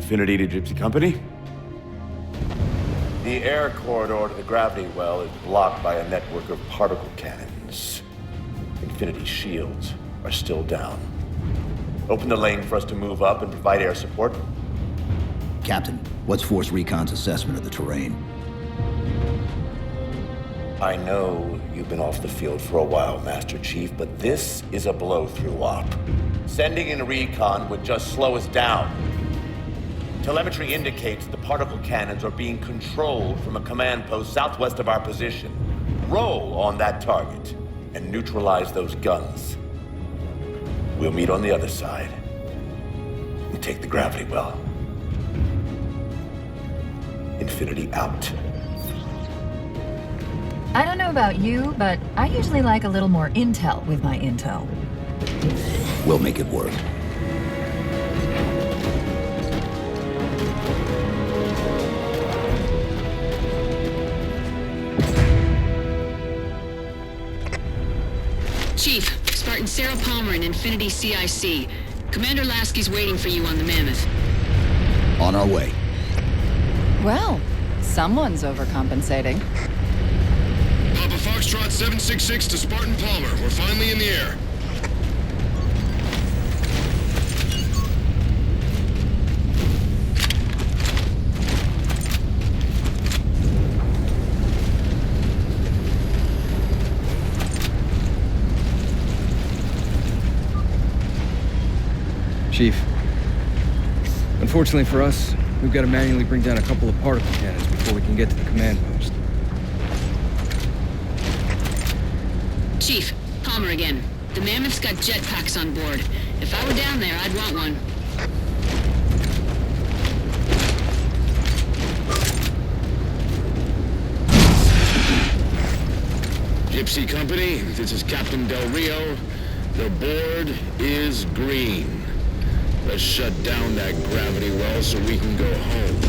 Infinity to Gypsy Company? The air corridor to the gravity well is blocked by a network of particle cannons. Infinity's shields are still down. Open the lane for us to move up and provide air support. Captain, what's Force Recon's assessment of the terrain? I know you've been off the field for a while, Master Chief, but this is a blow-through op. Sending in a recon would just slow us down. Telemetry indicates the particle cannons are being controlled from a command post southwest of our position. Roll on that target and neutralize those guns. We'll meet on the other side and take the gravity well. Infinity out. I don't know about you, but I usually like a little more intel with my intel. We'll make it work. Chief, Spartan Sarah Palmer in Infinity CIC. Commander Lasky's waiting for you on the Mammoth. On our way. Well, someone's overcompensating. Papa Foxtrot 766 to Spartan Palmer. We're finally in the air. Chief, unfortunately for us, we've got to manually bring down a couple of particle cannons before we can get to the command post. Chief, Palmer again. The Mammoth's got jetpacks on board. If I were down there, I'd want one. Gypsy Company, this is Captain Del Rio. The board is green. Let's shut down that gravity well so we can go home.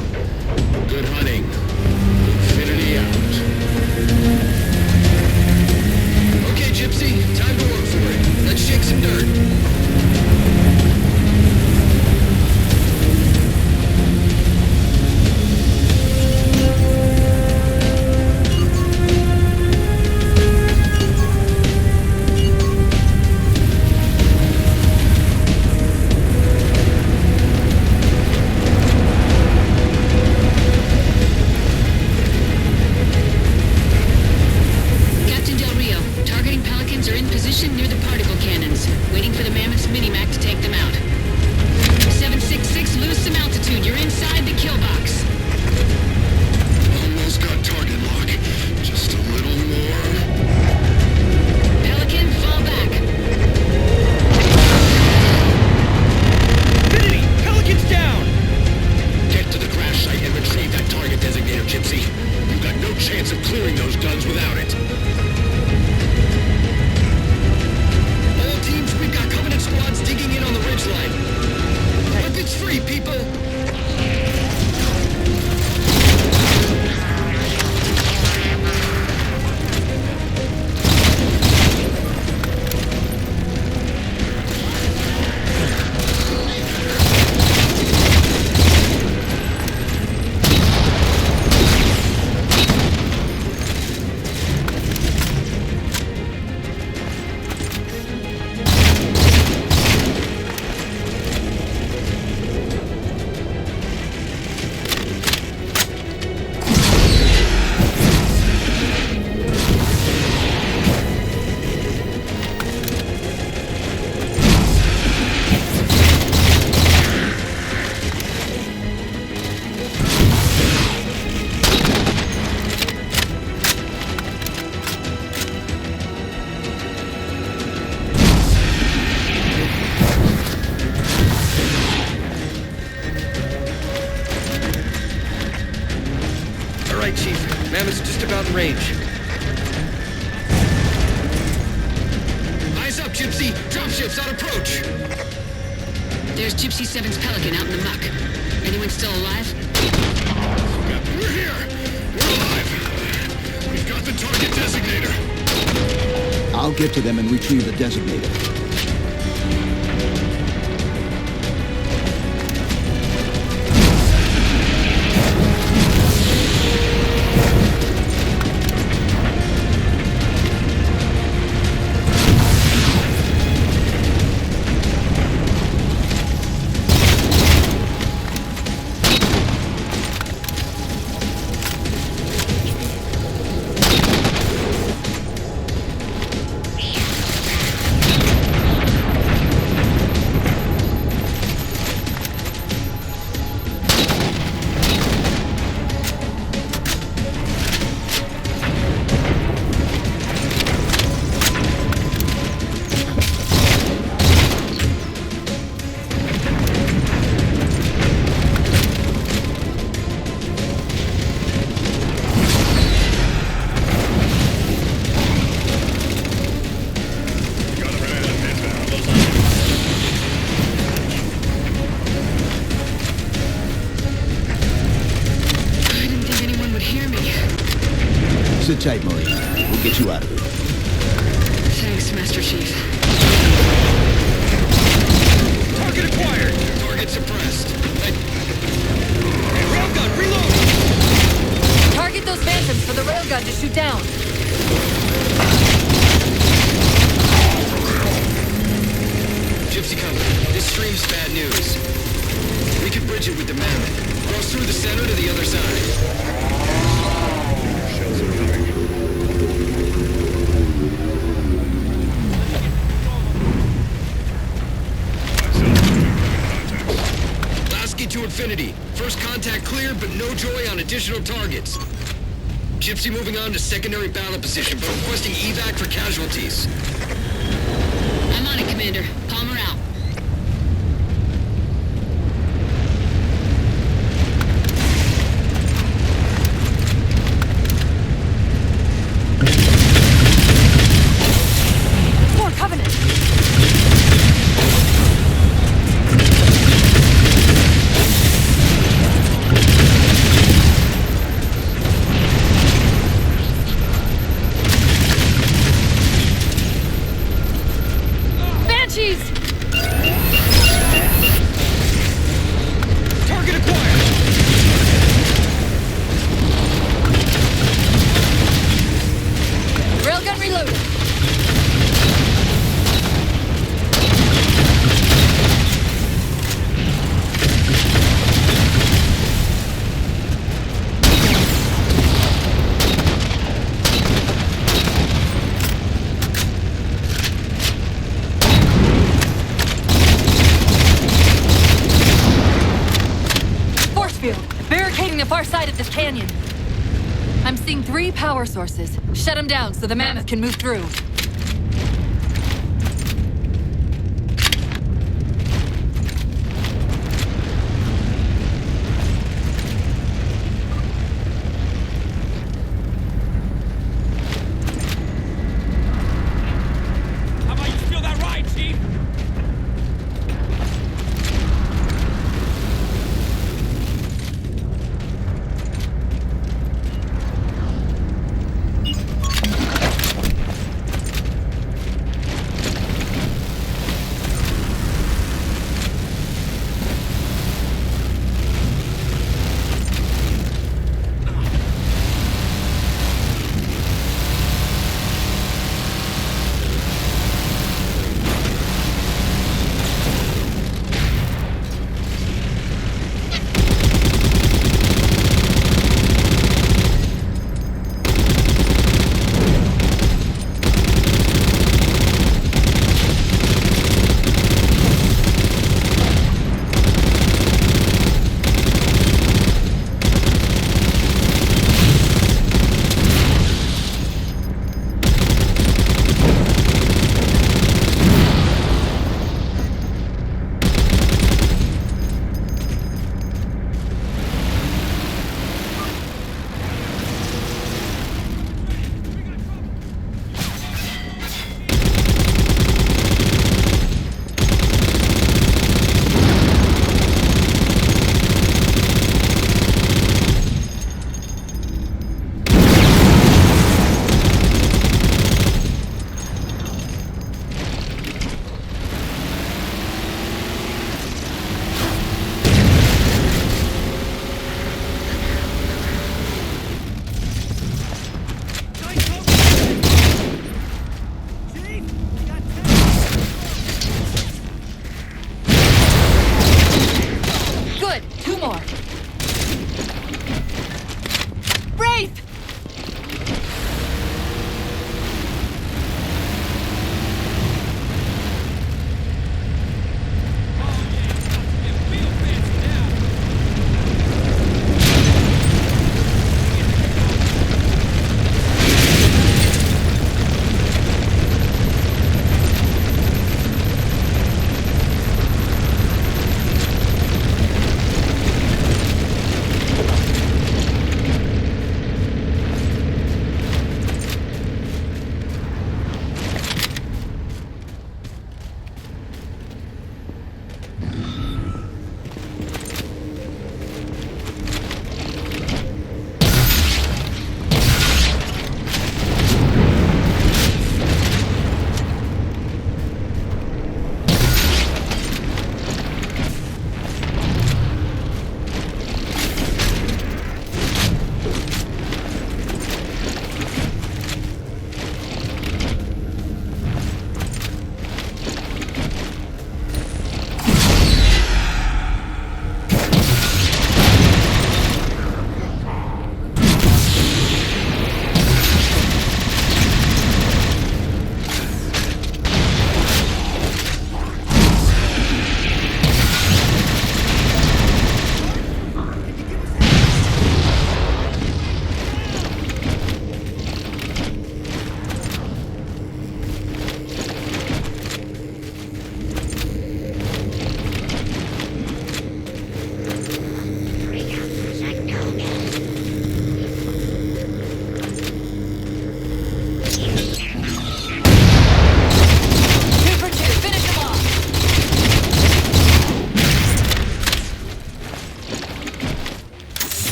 Good hunting. Infinity out. Okay, Gypsy, time to work for it. Let's shake some dirt. Mammoth's just about in range. Eyes up, Gypsy! Dropships on approach! There's Gypsy 7's Pelican out in the muck. Anyone still alive? We're here! We're alive! We've got the target designator! I'll get to them and retrieve the designator. Sit tight, Marine. We'll get you out of here. Thanks, Master Chief. Target acquired. Target suppressed. Hey, railgun, reload! Target those phantoms for the railgun to shoot down. Gypsy Company, this stream's bad news. We can bridge it with the Mammoth. Cross through the center to the other side. Lasky to Infinity. First contact cleared, but no joy on additional targets. Gypsy moving on to secondary battle position, but requesting evac for casualties. I'm on it, Commander. Palmer out. More Covenant! Banshees! Target acquired! Railgun reloaded! Force field! Barricading the far side of this canyon. I'm seeing 3 power sources. Shut them down so the Mammoth can move through. How about you steal that ride, Chief? Good! 2 more! Wraith!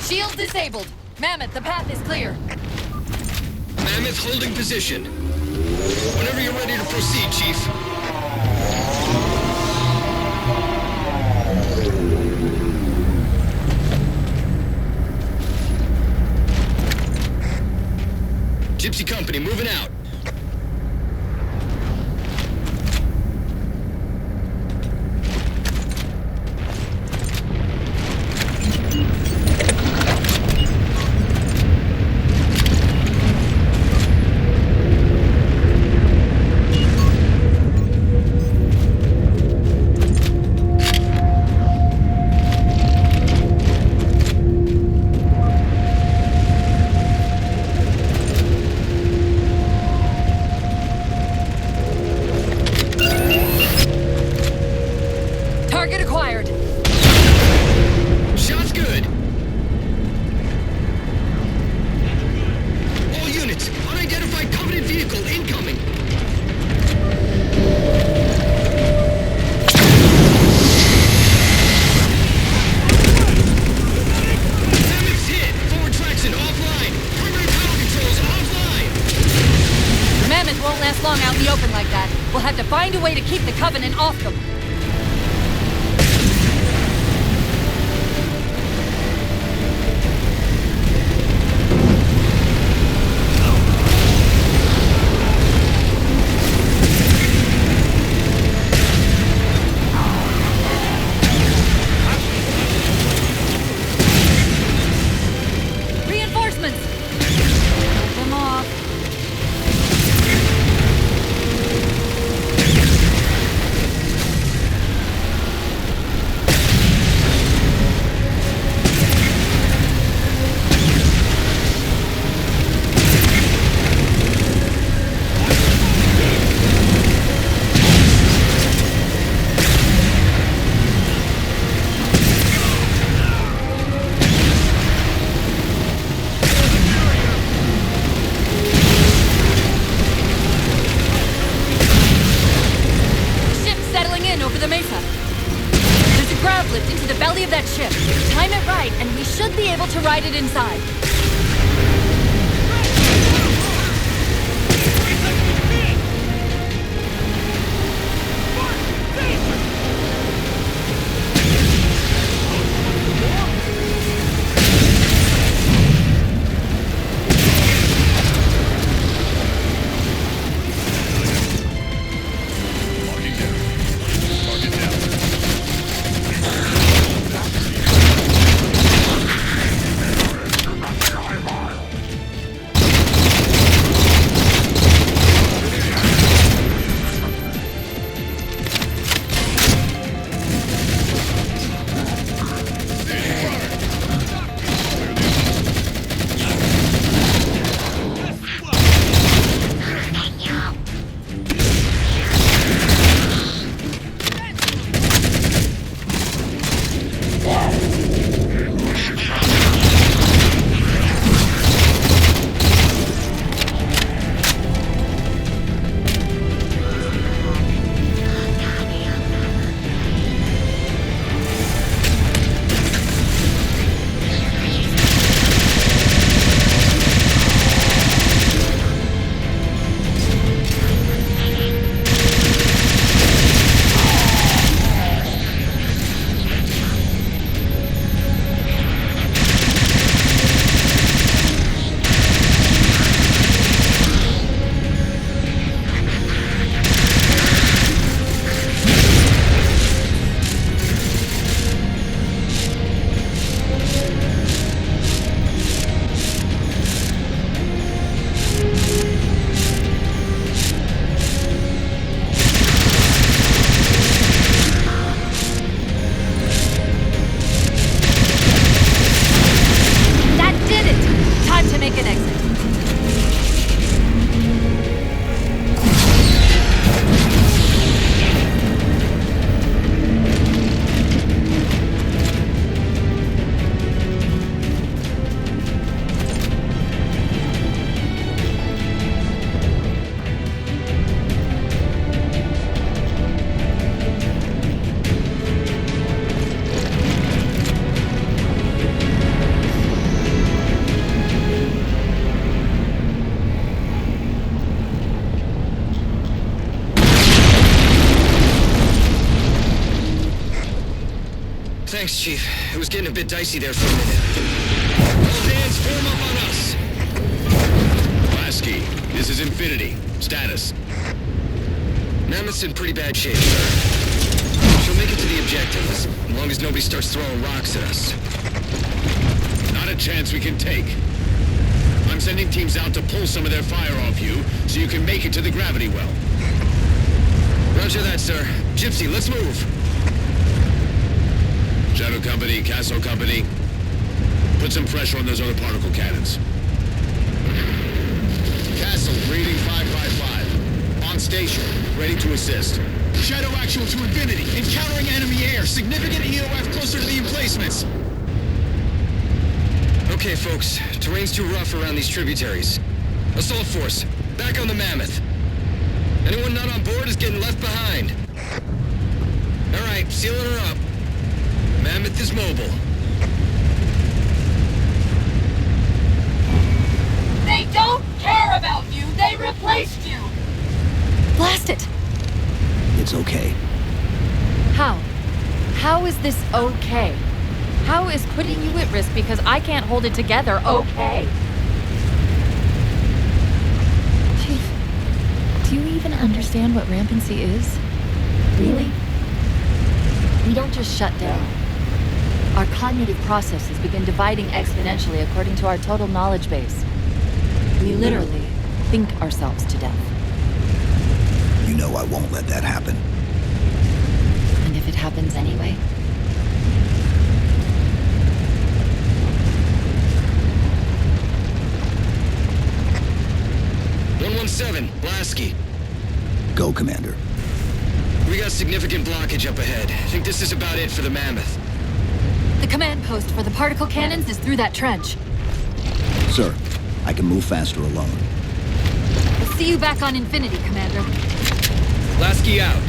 Shield disabled. Mammoth, the path is clear. Mammoth holding position. Whenever you're ready to proceed, Chief. Gypsy Company moving out. Target acquired. Shot's good. All units, unidentified Covenant vehicle incoming. Mammoth's hit. Forward traction offline. Primary power controls offline. Mammoth won't last long out in the open like that. We'll have to find a way to keep the Covenant off them. Reinforcements! Hold them off. Ship settling in over the mesa. There's a grav lift into the belly of that ship. Time it right, and we should be able to ride it inside. Chief. It was getting a bit dicey there for a minute. All hands form up on us! Lasky, this is Infinity. Status. Mammoth's in pretty bad shape, sir. She'll make it to the objective, as long as nobody starts throwing rocks at us. Not a chance we can take. I'm sending teams out to pull some of their fire off you, so you can make it to the gravity well. Roger that, sir. Gypsy, let's move. Shadow Company, Castle Company, put some pressure on those other particle cannons. Castle, reading 555. On station, ready to assist. Shadow actual to Infinity. Encountering enemy air. Significant EOF closer to the emplacements. Okay, folks. Terrain's too rough around these tributaries. Assault force, back on the Mammoth. Anyone not on board is getting left behind. All right, sealing her up. Mammoth is mobile. They don't care about you! They replaced you! Blast it! It's okay. How? How is this okay? How is putting you at risk because I can't hold it together okay? Chief, do you even understand what rampancy is? Really? We don't just shut down. Our cognitive processes begin dividing exponentially according to our total knowledge base. We literally think ourselves to death. You know I won't let that happen. And if it happens anyway? 117, Lasky. Go, Commander. We got significant blockage up ahead. I think this is about it for the Mammoth. The command post for the particle cannons is through that trench. Sir, I can move faster alone. We'll see you back on Infinity, Commander. Lasky out.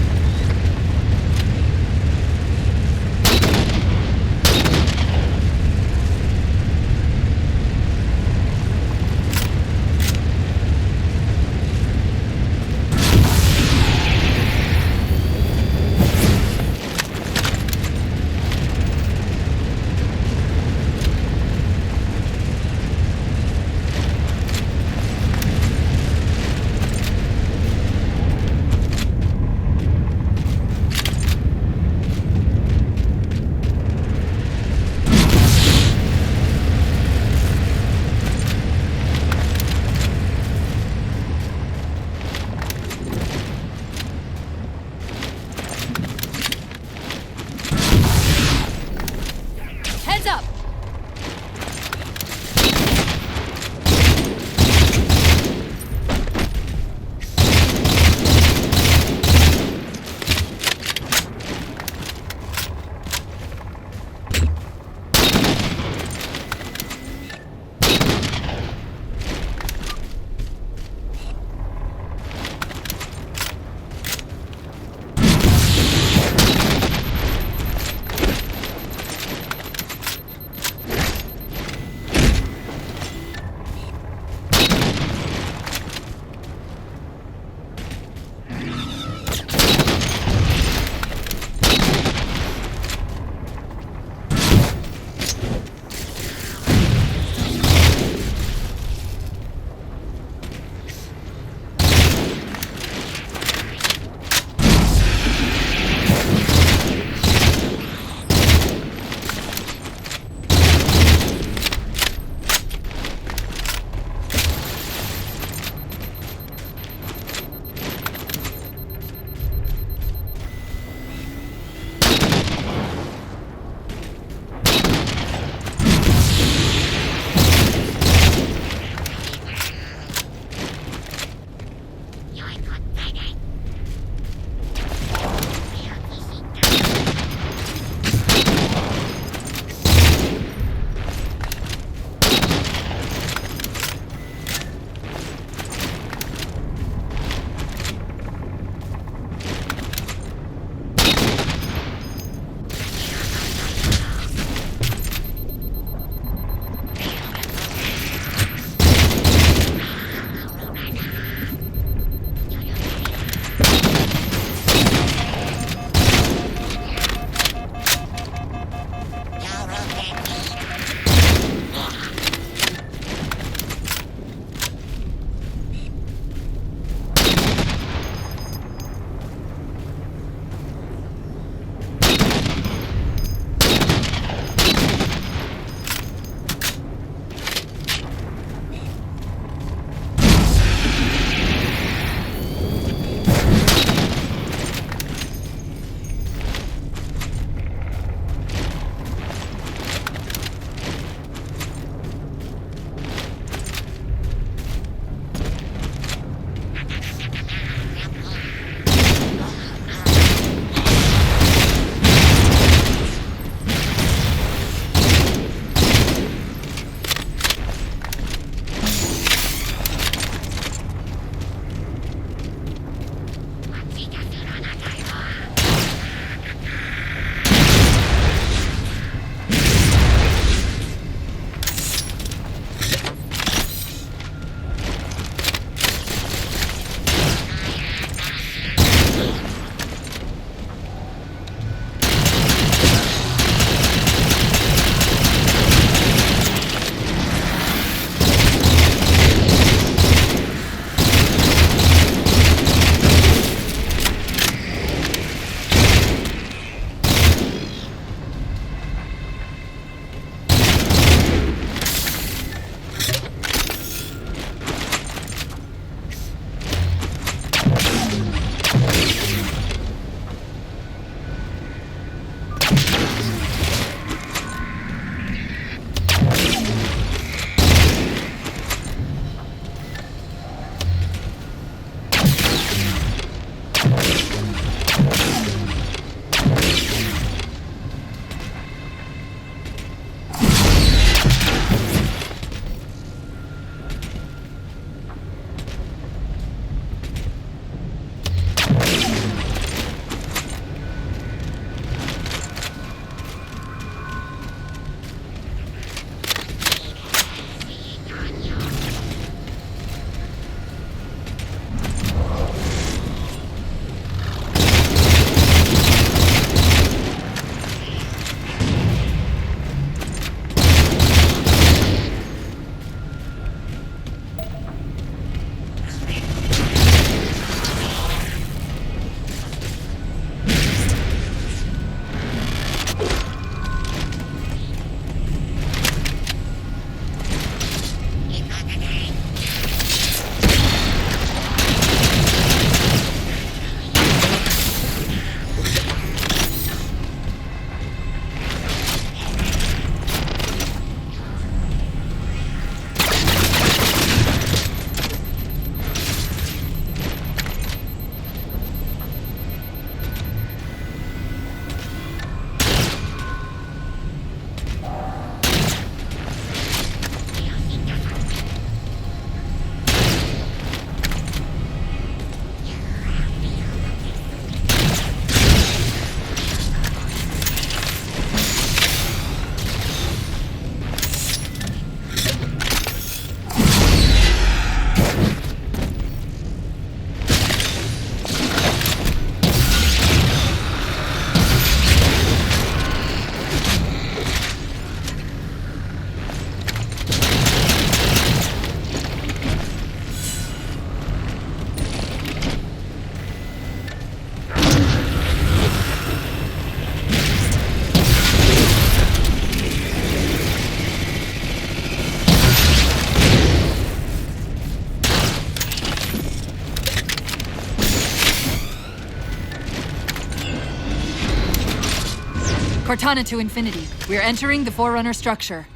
Cortana to Infinity. We're entering the Forerunner structure.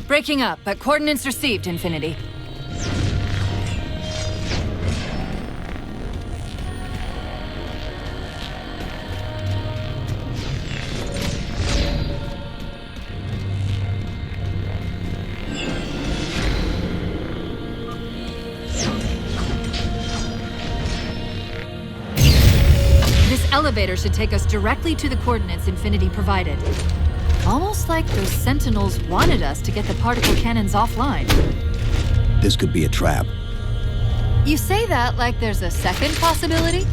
Breaking up, but coordinates received, Infinity. This elevator should take us directly to the coordinates Infinity provided. Almost like those Sentinels wanted us to get the particle cannons offline. This could be a trap. You say that like there's a second possibility?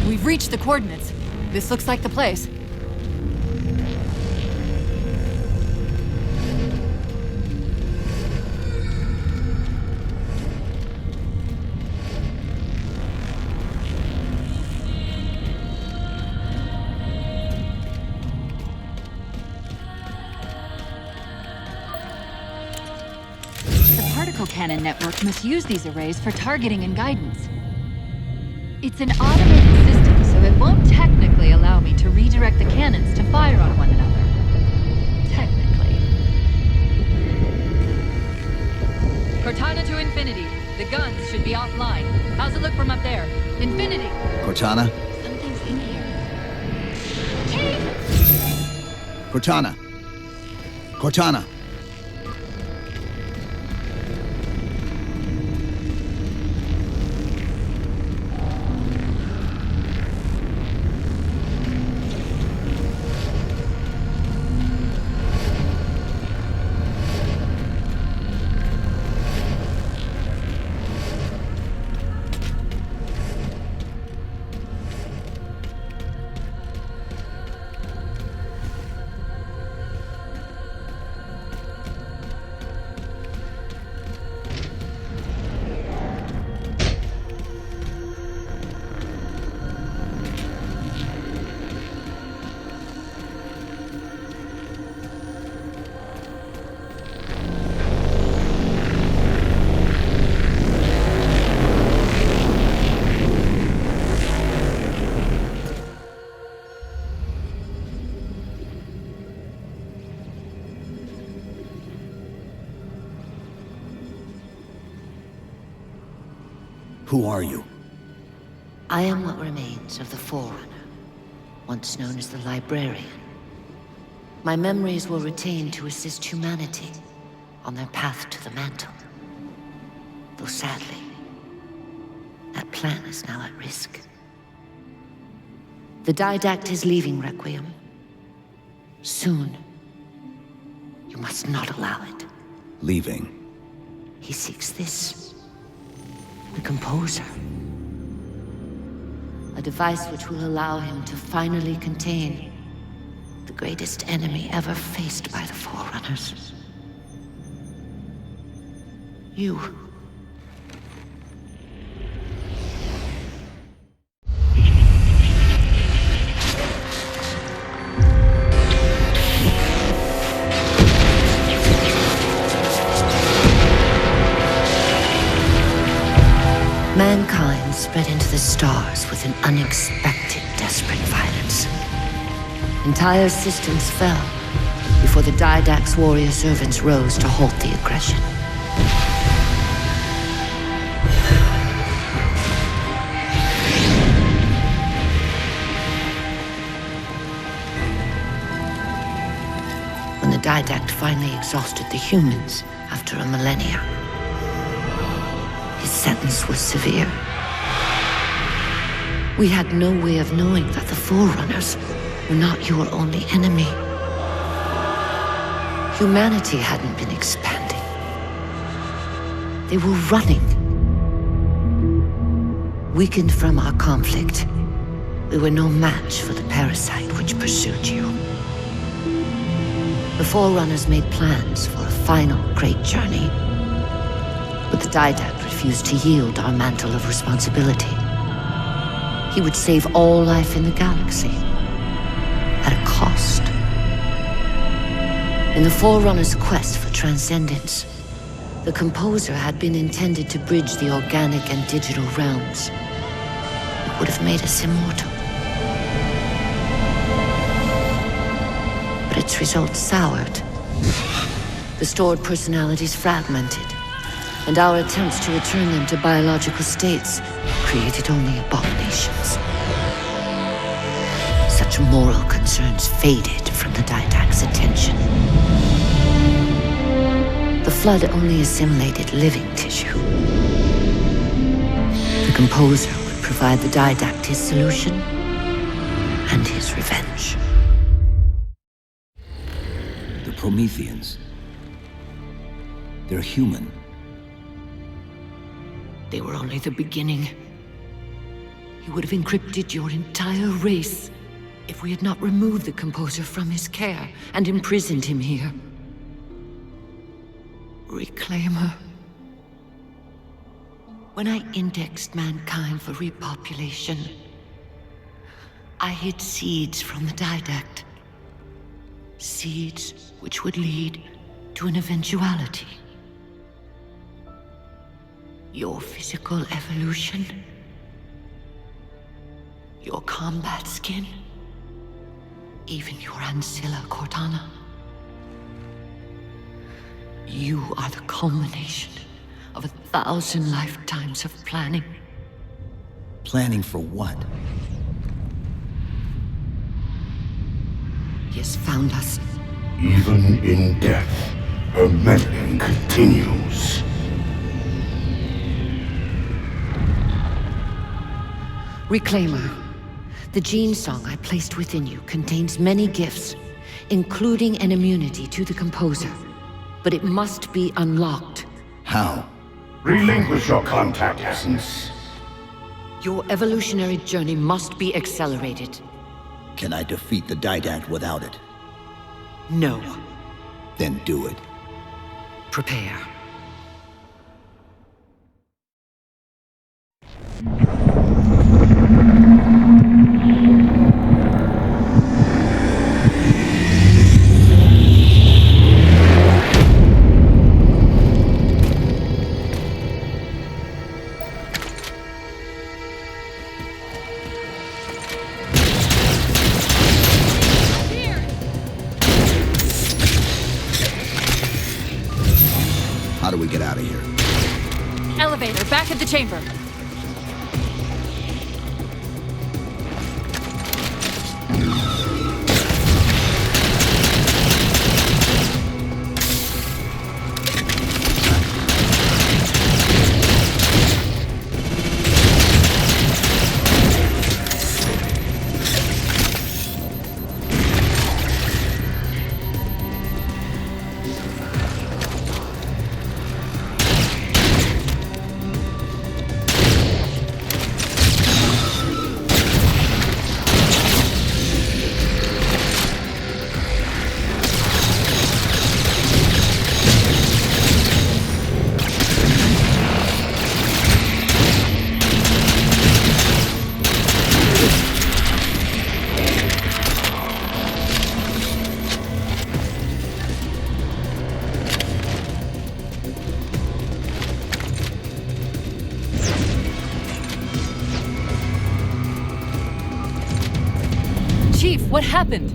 We've reached the coordinates. This looks like the place. The particle cannon network must use these arrays for targeting and guidance. It's an automated system, so it won't technically allow me to redirect the cannons to fire on one another. Technically. Cortana to Infinity. The guns should be offline. How's it look from up there? Infinity! Cortana? Something's in here. Cortana! Cortana! Who are you? I am what remains of the Forerunner, once known as the Librarian. My memories were retained to assist humanity on their path to the mantle. Though sadly, that plan is now at risk. The Didact is leaving Requiem. Soon. You must not allow it. Leaving. He seeks this. The Composer. A device which will allow him to finally contain the greatest enemy ever faced by the Forerunners. You. Mankind spread into the stars with an unexpected, desperate violence. Entire systems fell before the Didact's warrior servants rose to halt the aggression. When the Didact finally exhausted the humans after a millennia, his sentence was severe. We had no way of knowing that the Forerunners were not your only enemy. Humanity hadn't been expanding. They were running. Weakened from our conflict, we were no match for the parasite which pursued you. The Forerunners made plans for a final great journey, but the Didact refused to yield our mantle of responsibility. He would save all life in the galaxy, at a cost. In the Forerunners' quest for transcendence, the Composer had been intended to bridge the organic and digital realms. It would have made us immortal. But its results soured. The stored personalities fragmented, and our attempts to return them to biological states created only abominations. Such moral concerns faded from the Didact's attention. The Flood only assimilated living tissue. The Composer would provide the Didact his solution and his revenge. The Prometheans. They're human. They were only the beginning. He would have encrypted your entire race if we had not removed the Composer from his care and imprisoned him here. Reclaimer. When I indexed mankind for repopulation, I hid seeds from the Didact. Seeds which would lead to an eventuality. Your physical evolution, your combat skin, even your ancilla Cortana. You are the culmination of 1,000 lifetimes of planning. Planning for what? He has found us. Even in death, her meddling continues. Reclaimer. The gene song I placed within you contains many gifts, including an immunity to the Composer. But it must be unlocked. How? Relinquish your contact essence. Your evolutionary journey must be accelerated. Can I defeat the Didact without it? No. Then do it. Prepare. How do we get out of here? Elevator, back at the chamber. Chief, what happened?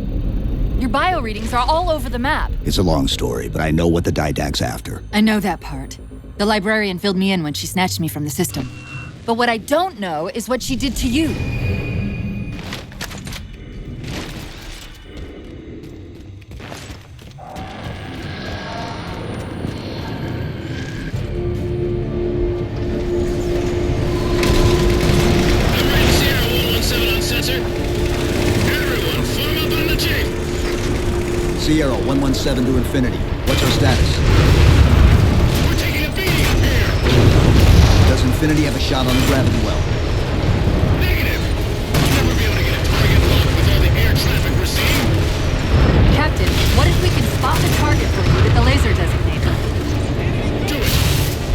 Your bio readings are all over the map. It's a long story, but I know what the Didact's after. I know that part. The librarian filled me in when she snatched me from the system. But what I don't know is what she did to you. Sierra 117 to Infinity. What's our status? We're taking a beating up here! Does Infinity have a shot on the gravity well? Negative! We'll never be able to get a target locked with all the air traffic we're seeing! Captain, what if we can spot the target for you with the laser designator? Do it!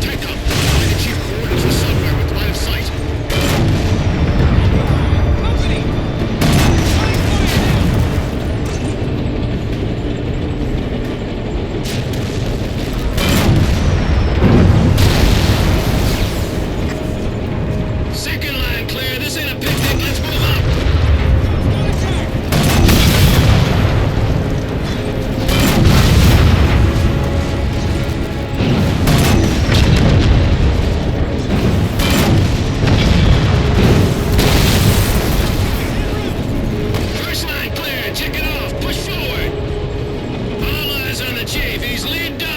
Tech up! Find the chief coordinates for somewhere with line of sight! Second line clear! This ain't a picnic! Let's move up! First line clear! Check it off! Push forward! All eyes on the chief! He's lead dog!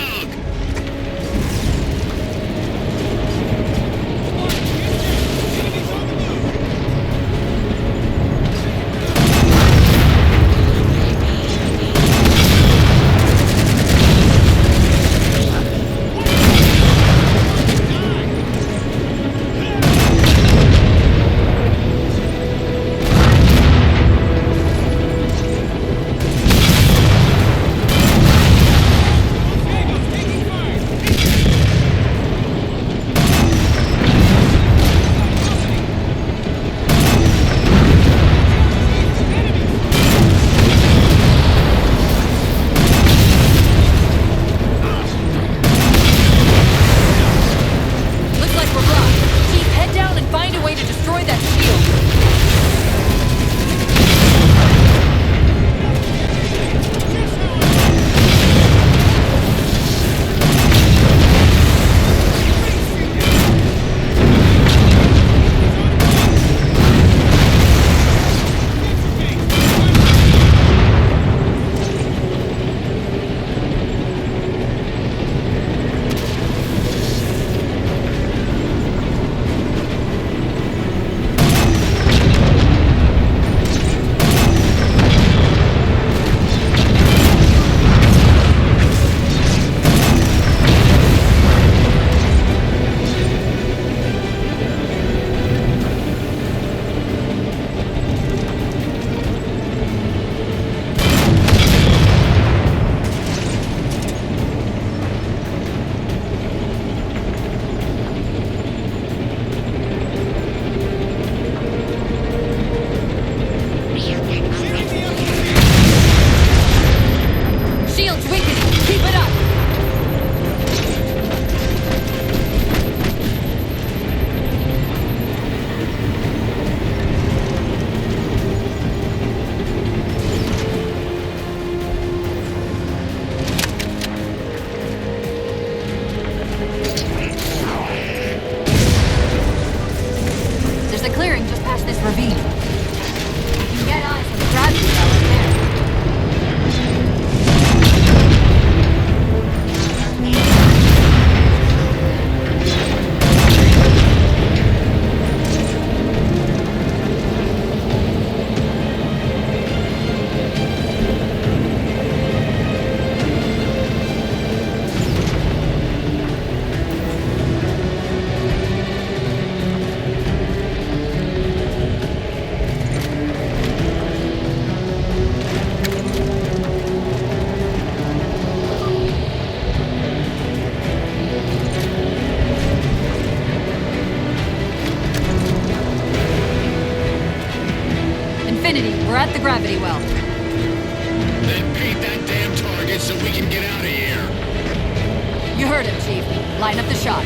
Looks like we're blocked. Chief, head down and find a way to destroy that shield. Shield's weakening. Keep it up. There's a clearing just past this ravine. You can get eyes on the gravity well up there. Infinity, we're at the gravity well. Then paint that damn target so we can get out of here! You heard him, Chief. Line up the shot.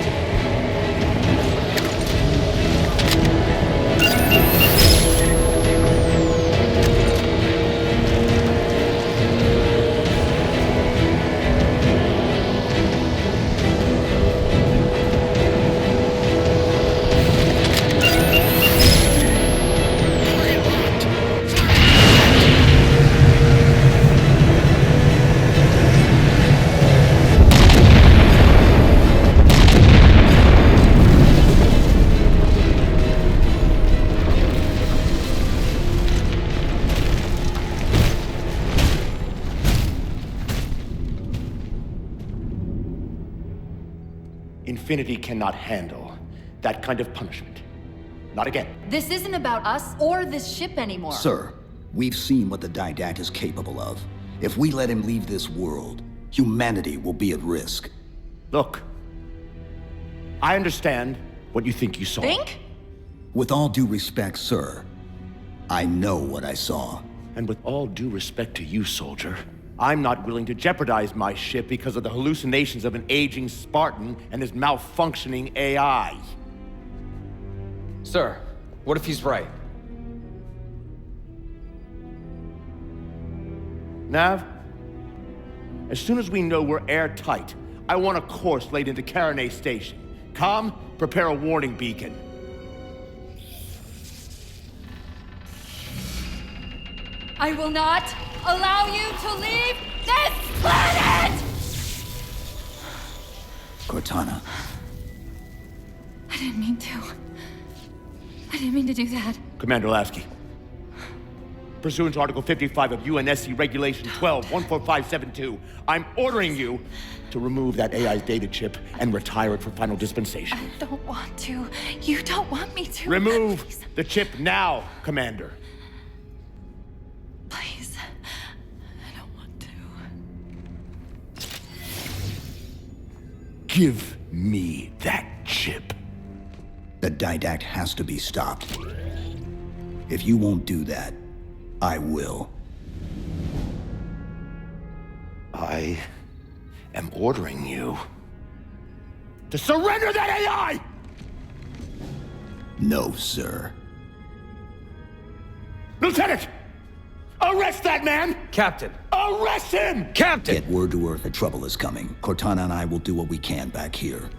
Infinity cannot handle that kind of punishment. Not again. This isn't about us or this ship anymore. Sir, we've seen what the Didact is capable of. If we let him leave this world, humanity will be at risk. Look, I understand what you think you saw. Think? With all due respect, sir, I know what I saw. And with all due respect to you, soldier, I'm not willing to jeopardize my ship because of the hallucinations of an aging Spartan and his malfunctioning AI. Sir, what if he's right? Nav, as soon as we know we're airtight, I want a course laid into Karenay Station. Com, prepare a warning beacon. I will not allow you to leave this planet! Cortana. I didn't mean to. I didn't mean to do that. Commander Lasky, pursuant to Article 55 of UNSC Regulation 12-14572, I'm ordering you to remove that AI's data chip and retire it for final dispensation. I don't want to. You don't want me to. Remove Please. the chip now, Commander. Please. I don't want to. Give me that chip. The Didact has to be stopped. If you won't do that, I will. I am ordering you to surrender that AI! No, sir. Lieutenant! Arrest that man! Captain! Arrest him! Captain! Get word to Earth that trouble is coming. Cortana and I will do what we can back here.